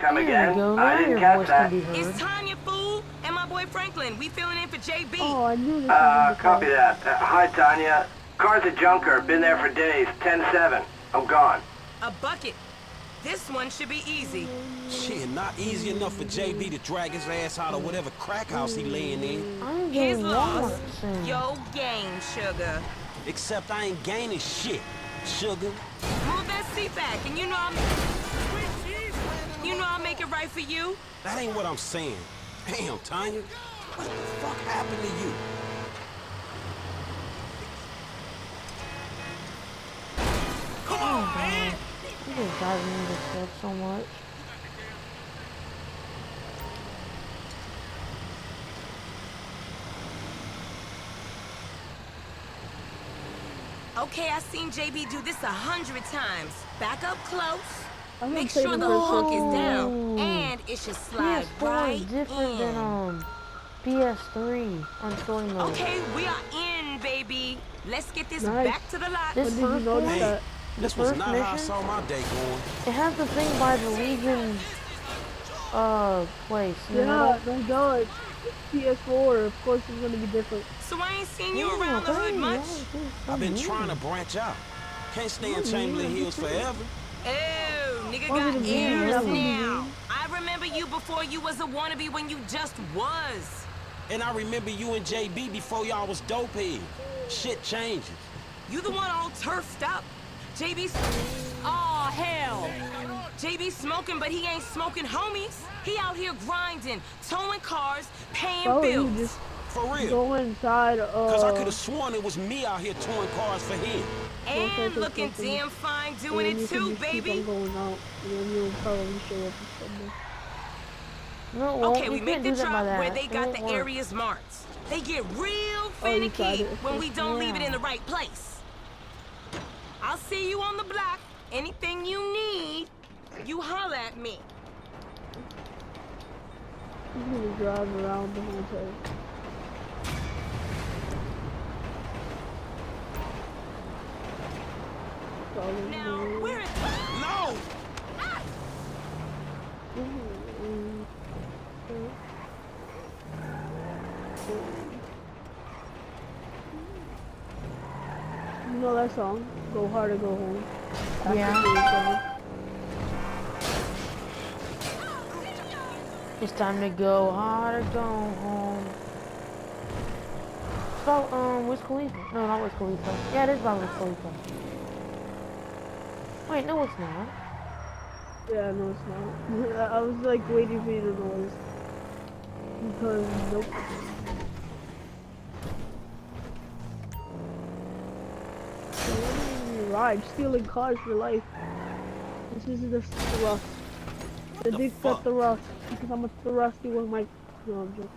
Come There again? you go. I Now didn't your catch voice that. can be heard. It's Tanya, fool, and my boy Franklin. We filling in for JB. Oh, I knew this was in the Copy car. that. Hi, Tanya. Car's a junker. Been there for days. 10-7. I'm gone. A bucket. This one should be easy. Shit, not easy enough for JB to drag his ass out of whatever crack house he laying in. I'm His getting loss, Walmart soon. yo gain, sugar. Except I ain't gaining shit, sugar. Move that seat back, and you know I'll make it right for you. That ain't what I'm saying. Damn, Tanya. What the fuck happened to you? Come on, man. You just driving me to stuff so much. Okay, I seen JB do this 100 times. Back up close. I'm gonna Make play sure the first hook one. is down, and it should slide PS4 right is different in. than PS3 on story mode. Okay, we are in, baby. Let's get this Nice. back to the lot. This When did you first notice one, that? This was first not how I mission? saw my day going. it has the thing by the Legion place. You Yeah, know? my God. It's PS4. Of course it's gonna be different. So I ain't seen you Yeah, around the hood hey, much. I've been trying to branch out. Can't stay in Chamberlain Hills forever. Oh, nigga Oh, got the ears video. now. I remember you before you was a wannabe when you just was. And I remember you and JB before y'all was dope heads. Shit changes. You the one all turfed up. JB's... Aw, hell. JB smoking, but he ain't smoking homies. He out here grinding, towing cars, paying Bro, you bills. just For real. go inside. Cause I could have sworn it was me out here towing cars for him. And looking damn fine doing and you it can too, just keep baby. on going out, and then you'll probably show up Sunday. No, it won't. Okay, You we make can't the do that by drop that. where they It got won't the work. areas marked. They get real Oh, you tried finicky it. when we don't leave it in Yeah. the right place. I'll see you on the block. Anything you need, you holler at me. He's gonna drive around the whole time. Probably. Now, where is... No! You know that song? Go hard or go home. That's Yeah. the same song. It's time to go hard or go home. It's about, Wiz Khalifa. No, not Wiz Khalifa. Yeah, it is about Wiz Khalifa. Wait, no, it's not. Yeah, no, it's not. I was like waiting for you to notice. Because, nope. Ride, stealing cars for life. This is the thrust. The the dick fuck? got the rust. Because I'm a thrusty with my... No, I'm joking.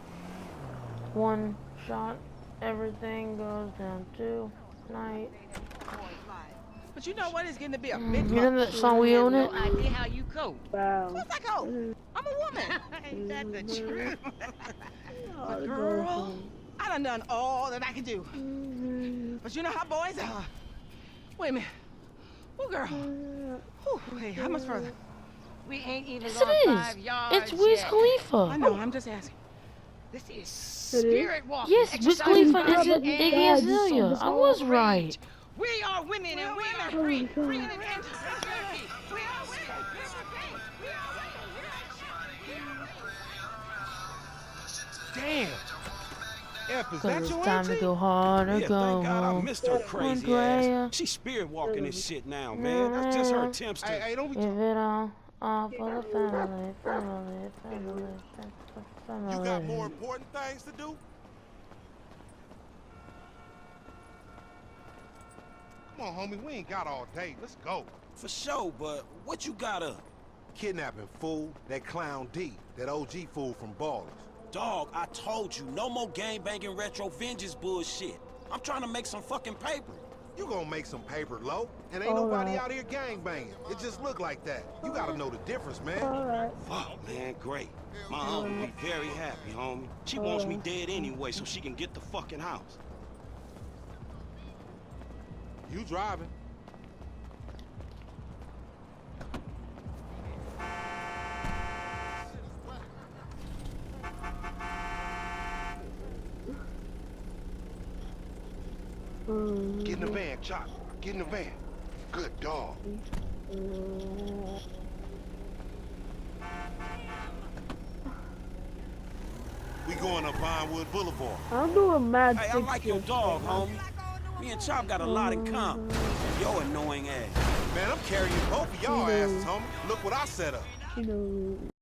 One shot, everything goes down tonight. But you know what? It's getting to be a bit You know that song We Own It? no idea how you cope. Wow. Of course I cope. I'm a woman. Ain't that the truth? Oh, the Girl, I done all that I can do. But you know how boys are. Wait a minute. Oh, girl. Whew, hey, how much further? We ain't even Yes, gone it 5 is. yards It's Wiz yet. I Khalifa. know, I'm just asking. This is spirit walking. Yes, Wiz exercise Khalifa body is it and Iggy Azalea. I soul was rage. right. We are women and we are free. Free in an engine. We are women. Damn. F, is Cause that it's your time to auntie? go hard or Yeah, go thank God I home. missed her crazy Andrea. ass. She's spirit walking this shit now, man. That's just her attempts to... Hey, don't be... Give it all for the family, family. You got more important things to do? Come on, homie, we ain't got all day. Let's go. For sure, but what you got up? Kidnapping, fool. That clown D. That OG fool from Ballers. Dog, I told you, no more gang-banging retro vengeance bullshit. I'm trying to make some fucking paper. You gonna make some paper, low, and ain't All nobody right. out here gang-banging. It just look like that. You gotta know the difference, man. Alright. Fuck, man, great. My aunt will be very happy, homie. She wants me dead anyway so she can get the fucking house. You driving. Get in the van, Chop. Get in the van. Good dog. We going up Vinewood Boulevard. I'm doing mad Hey, I like your dog, homie. Me and Chop got a lot in common. Yo annoying ass. Man, I'm carrying both of y'all asses, homie. Look what I set up. You know.